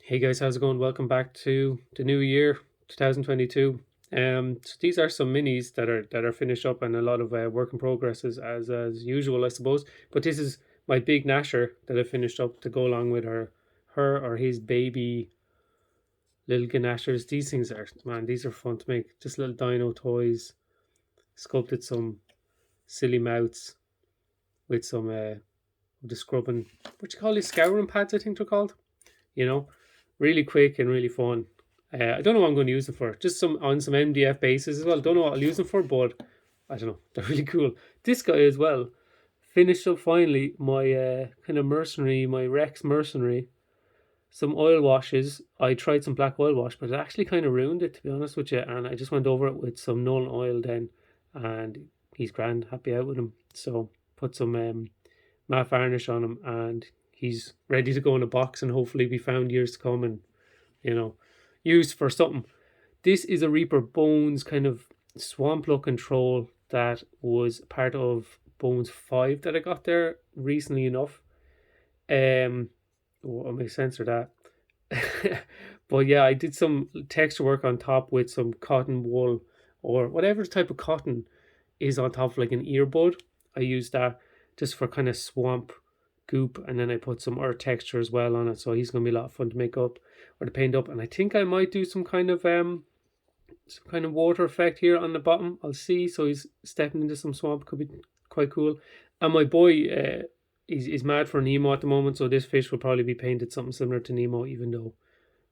Hey guys, how's it going? Welcome back to the new year, 2022. So these are some minis that are finished up and a lot of work in progress as usual, I suppose. But this is my big Gnasher that I finished up to go along with her or his baby little Gnashers. These things are man, these are fun to make. Just little dino toys. Sculpted some silly mouths with some the scrubbing. What you call these scouring pads? I think they're called. You know, really quick and really fun. I don't know what I'm going to use them for. Just some on some MDF bases as well. Don't know what I'll use them for, but I don't know. They're really cool. This guy as well finished up finally my kind of mercenary, my Rex mercenary. Some oil washes. I tried some black oil wash, but it actually kind of ruined it to be honest with you. And I just went over it with some Null oil then, and he's grand, happy out with him. So put some matte varnish on him, and he's ready to go in a box and hopefully be found years to come and you know used for something. This is a Reaper Bones kind of swamp looking troll that was part of Bones 5 that I got there recently enough. I may censor that. But yeah, I did some texture work on top with some cotton wool or whatever type of cotton is on top of like an earbud. I used that just for kind of swamp goop, and then I put some earth texture as well on it. So he's gonna be a lot of fun to make up or to paint up. And I think I might do some kind of water effect here on the bottom. I'll see. So he's stepping into some swamp, could be quite cool. And my boy he's mad for Nemo at the moment, so this fish will probably be painted something similar to Nemo, even though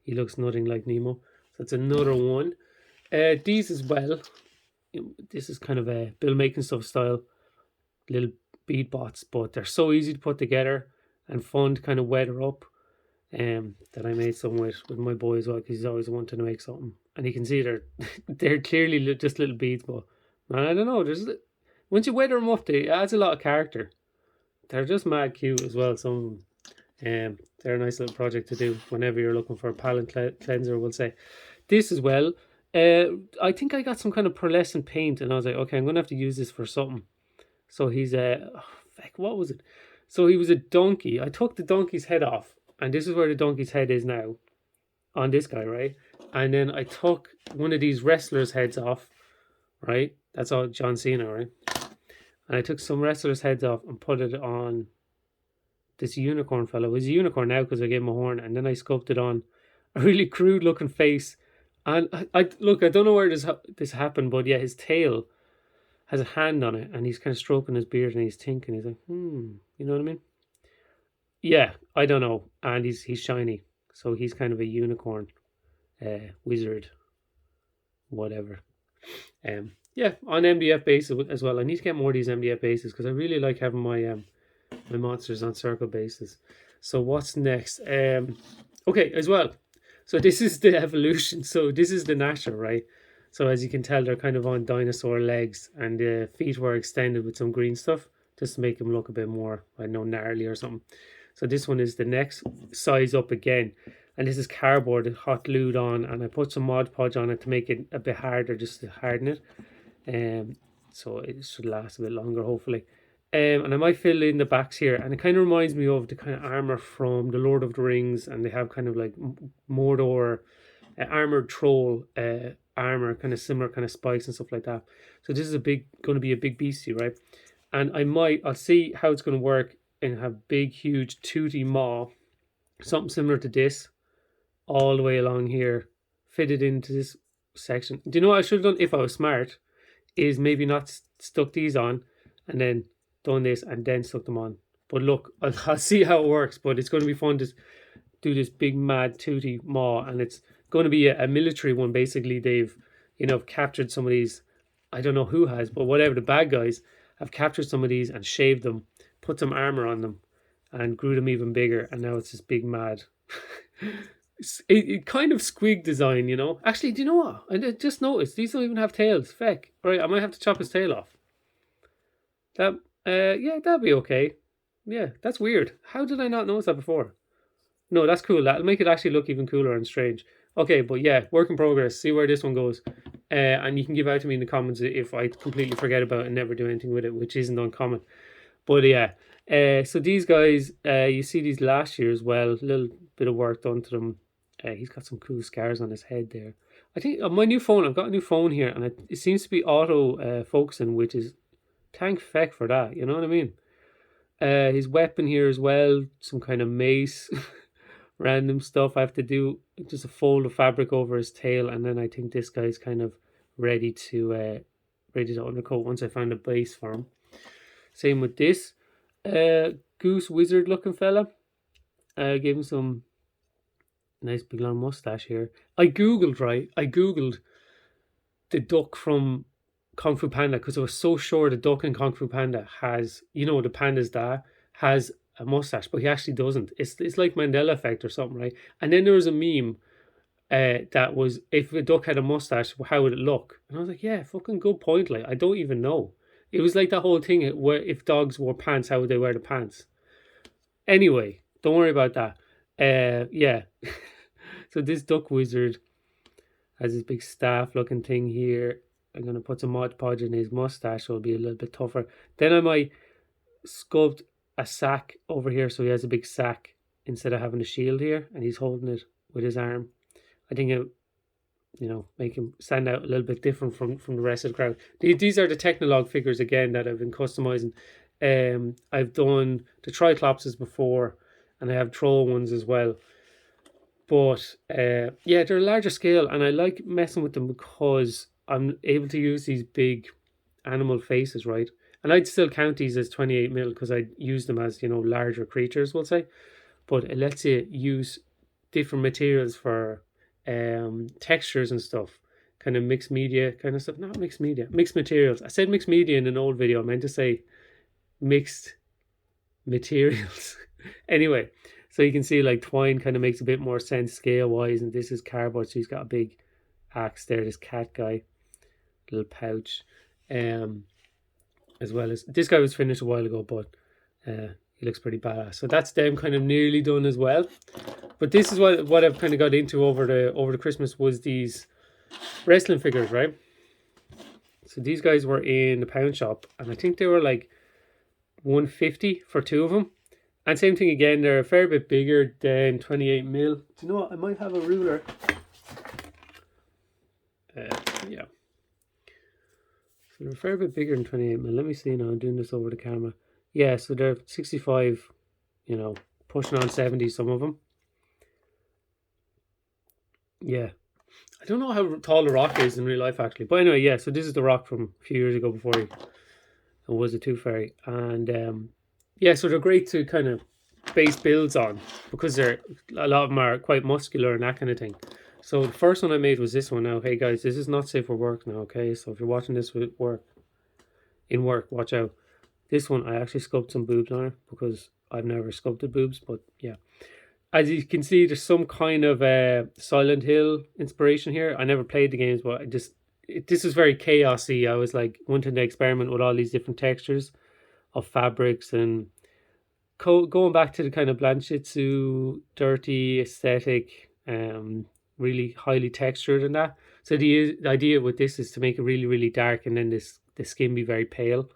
he looks nothing like Nemo. So that's another one. These as well. This is kind of a bill making stuff style, little bead bots, but they're so easy to put together and fun to kind of weather up. That I made some with my boy as well, because he's always wanting to make something, and you can see they're they're clearly just little beads, but man, I don't know. There's once you weather them up, they it adds a lot of character. They're just mad cute as well. Some of them. They're a nice little project to do whenever you're looking for a palette cleanser. We'll say this as well. I think I got some kind of pearlescent paint, and I was like, okay, I'm gonna have to use this for something. So he's a what was it? So he was a donkey. I took the donkey's head off, and this is where the donkey's head is now on this guy, right? And then I took one of these wrestlers' heads off, right? That's all John Cena, right? And I took some wrestlers' heads off and put it on this unicorn fellow. He's a unicorn now because I gave him a horn, and then I sculpted on a really crude looking face. And I look, I don't know where this happened, but yeah, his tail has a hand on it, and he's kind of stroking his beard, and he's thinking, he's like, you know what I mean? Yeah, I don't know, and he's shiny, so he's kind of a unicorn, wizard, whatever. Yeah, on MDF bases as well. I need to get more of these MDF bases because I really like having my monsters on circle bases. So what's next? Okay, as well. So this is the evolution. So this is the Gnasher, right? So as you can tell, they're kind of on dinosaur legs, and the feet were extended with some green stuff just to make them look a bit more, I don't know, gnarly or something. So this one is the next size up again, and this is cardboard hot glued on, and I put some Mod Podge on it to make it a bit harder, just to harden it. So it should last a bit longer, hopefully. And I might fill in the backs here, and it kind of reminds me of the kind of armor from the Lord of the Rings, and they have kind of like Mordor armored troll armor, kind of similar kind of spikes and stuff like that. So this is going to be a big beastie, right? And I'll see how it's going to work and have big, huge tooty maw, something similar to this, all the way along here, fitted into this section. Do you know what I should have done if I was smart? Is maybe not stuck these on, and then done this and then stuck them on. But look, I'll see how it works. But it's going to be fun to do this big mad tooty maw, and it's going to be a military one. Basically, they've captured some of these. I don't know who has, but whatever, the bad guys have captured some of these and shaved them, put some armor on them, and grew them even bigger. And now it's this big mad. It kind of squig design, you know. Actually, do you know what? I just noticed these don't even have tails. Feck. Right, I might have to chop his tail off. That yeah, that'd be okay. Yeah, that's weird. How did I not notice that before? No, that's cool. That'll make it actually look even cooler and strange. Okay, but yeah, work in progress. See where this one goes. And you can give out to me in the comments if I completely forget about it and never do anything with it, which isn't uncommon. But yeah, so these guys, you see these last year as well. A little bit of work done to them. He's got some cool scars on his head there. I think on my new phone, I've got a new phone here, and it seems to be auto focusing, which is thank feck for that. You know what I mean? His weapon here as well, some kind of mace, random stuff. I have to do just a fold of fabric over his tail, and then I think this guy's kind of ready to undercoat once I find a base for him. Same with this Goose wizard looking fella. Gave him some nice big long mustache here. I googled the duck from Kung Fu Panda because I was so sure the duck in Kung Fu Panda has, you know, the panda's dad has a mustache, but he actually doesn't. It's like Mandela effect or something, right? And then there was a meme that was, if a duck had a mustache, how would it look? And I was like, yeah, fucking good point. Like, I don't even know. It was like that whole thing where if dogs wore pants, how would they wear the pants? Anyway, don't worry about that. Yeah. So this duck wizard has this big staff looking thing here. I'm going to put some Mod Podge in his mustache so it'll be a little bit tougher. Then I might sculpt a sack over here so he has a big sack instead of having a shield here, and he's holding it with his arm. I think it, you know, make him stand out a little bit different from the rest of the crowd. These are the Technolog figures again that I've been customizing. I've done the Triclopses before, and I have troll ones as well. But yeah, they're a larger scale, and I like messing with them because I'm able to use these big animal faces, right? And I'd still count these as 28 mil because I use them as, you know, larger creatures, we'll say. But it lets you use different materials for textures and stuff, kind of mixed media kind of stuff. Not mixed media, mixed materials. I said mixed media in an old video. I meant to say mixed materials. Anyway, so you can see like twine kind of makes a bit more sense scale wise, and this is cardboard, so he's got a big axe there. This cat guy, little pouch, as well as this guy was finished a while ago, but he looks pretty badass. So that's them kind of nearly done as well. But this is what I've kind of got into over the Christmas was these wrestling figures, right? So these guys were in the pound shop, and I think they were like $150 for two of them. And same thing again, they're a fair bit bigger than 28 mil. Do you know what? I might have a ruler. Yeah. So they're a fair bit bigger than 28 mil. Let me see now. I'm doing this over the camera. Yeah, so they're 65, you know, pushing on 70, some of them. Yeah. I don't know how tall the Rock is in real life, actually. But anyway, yeah, so this is the Rock from a few years ago before he was a Tooth Fairy. And yeah, so they're great to kind of base builds on because a lot of them are quite muscular and that kind of thing. So the first one I made was this one now. Hey guys, this is not safe for work now, okay? So if you're watching this with work, watch out. This one, I actually sculpted some boobs on it because I've never sculpted boobs, but yeah. As you can see, there's some kind of Silent Hill inspiration here. I never played the games, but this is very chaosy. I was like wanting to experiment with all these different textures of fabrics and going back to the kind of Blanchitsu, dirty aesthetic, really highly textured and that. So the idea with this is to make it really, really dark, and then the skin be very pale.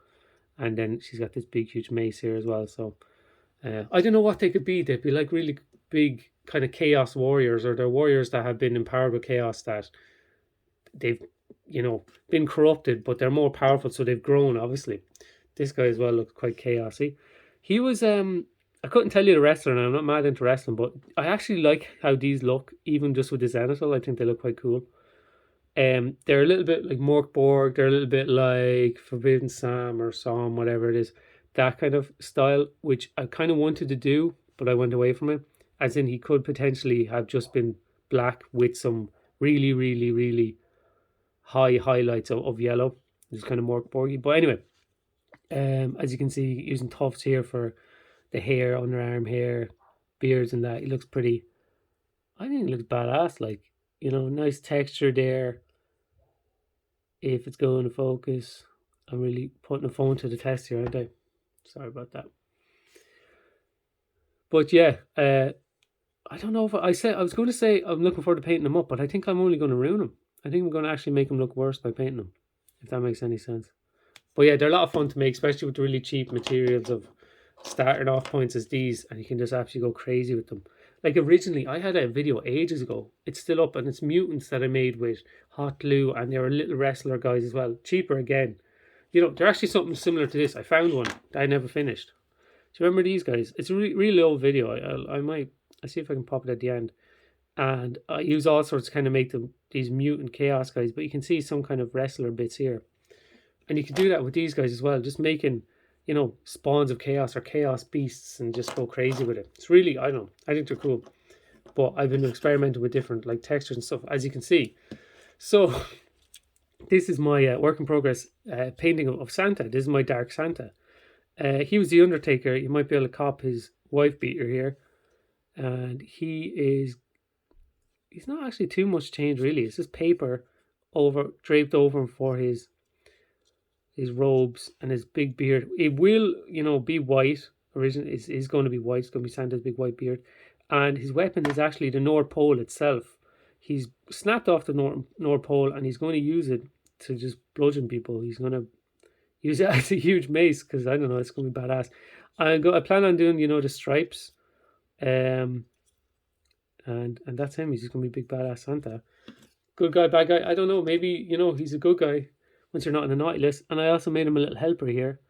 And then she's got this big, huge mace here as well. So I don't know what they could be. They'd be like really big kind of chaos warriors, or they're warriors that have been empowered with chaos, that they've, you know, been corrupted, but they're more powerful, so they've grown, obviously. This guy as well looks quite chaosy. He was, I couldn't tell you the wrestler, and I'm not mad into wrestling, but I actually like how these look, even just with the Zenithal. I think they look quite cool. They're a little bit like Morkborg, they're a little bit like Forbidden Sam or Sam, whatever it is. That kind of style, which I kind of wanted to do, but I went away from it. As in, he could potentially have just been black with some really, really, really high highlights of yellow. It's kind of Morkborgy. But anyway, as you can see, using tufts here for the hair, underarm hair, beards and that. He looks pretty, I think he looks badass. Like, you know, nice texture there. If it's going to focus. I'm really putting a phone to the test here, aren't I? Sorry about that. But yeah, I don't know if I was going to say I'm looking forward to painting them up, but I think I'm only going to ruin them. I think I'm going to actually make them look worse by painting them, if that makes any sense. But yeah, they're a lot of fun to make, especially with the really cheap materials of starting off points as these, and you can just actually go crazy with them. Like originally, I had a video ages ago. It's still up, and it's mutants that I made with hot glue, and they were little wrestler guys as well. Cheaper again. They're actually something similar to this. I found one that I never finished. Do you remember these guys? It's a really old video. I'll see if I can pop it at the end. And I use all sorts to kind of make them these mutant chaos guys, but you can see some kind of wrestler bits here. And you can do that with these guys as well, just making, spawns of chaos or chaos beasts and just go crazy with it. It's really, I don't know, I think they're cool. But I've been experimenting with different like textures and stuff, as you can see. So this is my work in progress painting of Santa. This is my Dark Santa. He was the Undertaker. You might be able to cop his wife beater here. And he's not actually too much change really. It's just paper draped over him for his robes and his big beard. It will, be white. Originally, it's going to be white. It's going to be Santa's big white beard. And his weapon is actually the North Pole itself. He's snapped off the North Pole and he's going to use it to just bludgeon people. He's going to use it as a huge mace because, I don't know, it's going to be badass. I plan on doing, the stripes. And that's him. He's just going to be big badass Santa. Good guy, bad guy. I don't know. Maybe, he's a good guy once you're not on the naughty list. And I also made him a little helper here.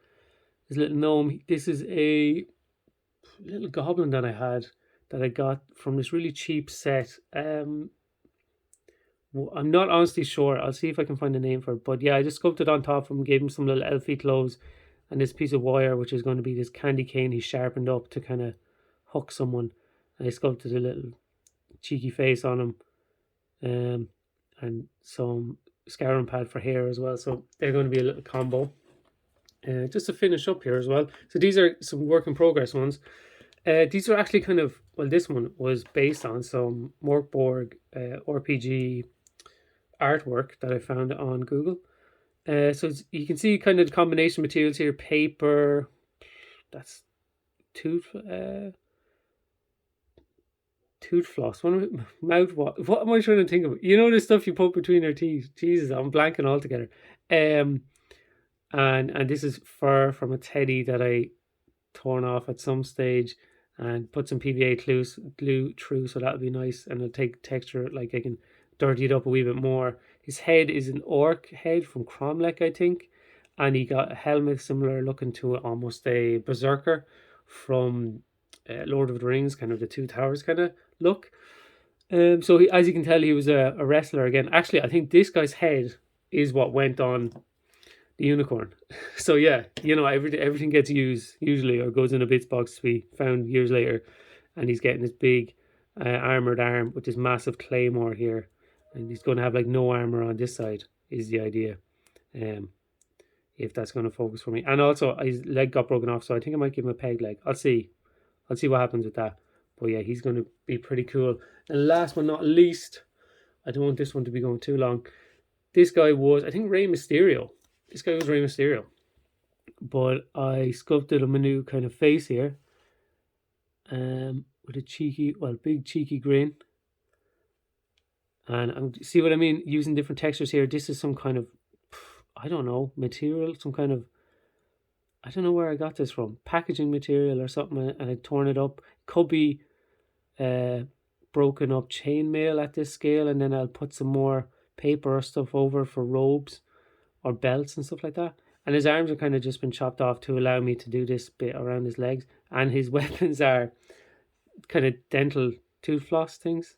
His little gnome. This is a little goblin that I got from this really cheap set. I'm not honestly sure. I'll see if I can find a name for it. But yeah, I just sculpted on top of him, gave him some little elfy clothes and this piece of wire, which is going to be this candy cane he sharpened up to kind of hook someone. And I sculpted a little cheeky face on him. And some scouring pad for hair as well. So they're going to be a little combo. Just to finish up here as well. So these are some work in progress ones. These are actually kind of, this one was based on some Morkborg RPG artwork that I found on Google. So you can see kind of the combination materials here. Paper, that's tooth floss. What am I trying to think of? The stuff you put between your teeth. Jesus, I'm blanking altogether. And this is fur from a teddy that I torn off at some stage and put some PVA glue through, so that'll be nice, and it'll take texture, like I can dirty it up a wee bit more. His head is an orc head from Cromlech, I think, and he got a helmet similar looking to almost a berserker from Lord of the Rings, kind of the Two Towers kind of look. So as you can tell, he was a wrestler again. Actually, I think this guy's head is what went on the unicorn. So yeah, everything gets used usually, or goes in a bits box to be found years later. And he's getting this big armored arm with this massive claymore here, and he's going to have like no armor on this side is the idea. If that's going to focus for me. And also his leg got broken off, so I think I might give him a peg leg. I'll see what happens with that. But yeah, he's going to be pretty cool. And last but not least, I don't want this one to be going too long. This guy was, I think, Rey Mysterio. This guy was Rey Mysterio. But I sculpted him a new kind of face here. With a big cheeky grin. And see what I mean? Using different textures here. This is some kind of, I don't know, material. Some kind of, I don't know where I got this from. Packaging material or something. And I torn it up. Could be broken up chainmail at this scale. And then I'll put some more paper or stuff over for robes or belts and stuff like that. And his arms are kind of just been chopped off to allow me to do this bit around his legs. And his weapons are kind of dental tooth floss things.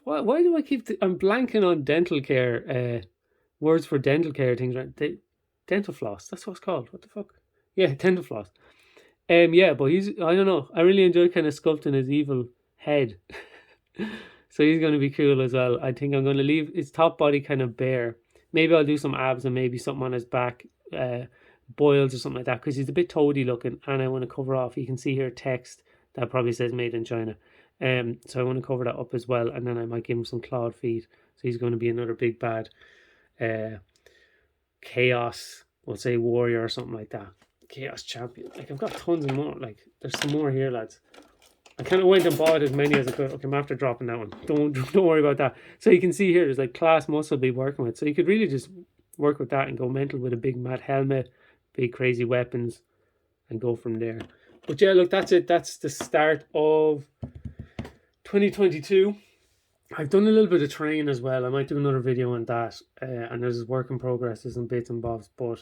Why do I keep... I'm blanking on dental care. Words for dental care things. Right? Dental floss. That's what it's called. What the fuck? Yeah, dental floss. Yeah, but he's... I don't know. I really enjoy kind of sculpting his evil head. So he's going to be cool as well. I think I'm going to leave his top body kind of bare. Maybe I'll do some abs and maybe something on his back, boils or something like that, because he's a bit toady looking, and I want to cover off. You can see here text that probably says made in China. So I want to cover that up as well, and then I might give him some clawed feet. So he's going to be another big bad chaos, we'll say warrior or something like that. Chaos champion. Like, I've got tons of more. Like, there's some more here, lads. I kind of went and bought as many as I could. Okay, I'm after dropping that one. Don't worry about that. So you can see here, there's like class muscle to be working with. So you could really just work with that and go mental with a big mad helmet, big crazy weapons, and go from there. But yeah, look, that's it. That's the start of 2022. I've done a little bit of training as well. I might do another video on that. And there's work in progress, there's some bits and bobs, but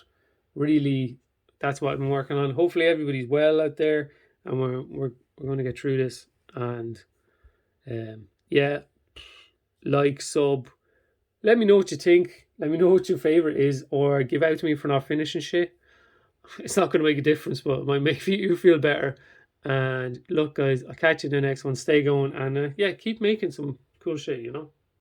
really, that's what I've been working on. Hopefully, everybody's well out there, and we're going to get through this. And yeah, like, sub. Let me know what you think. Let me know what your favorite is, or give out to me for not finishing shit. It's not going to make a difference, but it might make you feel better. And look, guys, I'll catch you in the next one. Stay going, and yeah, keep making some cool shit,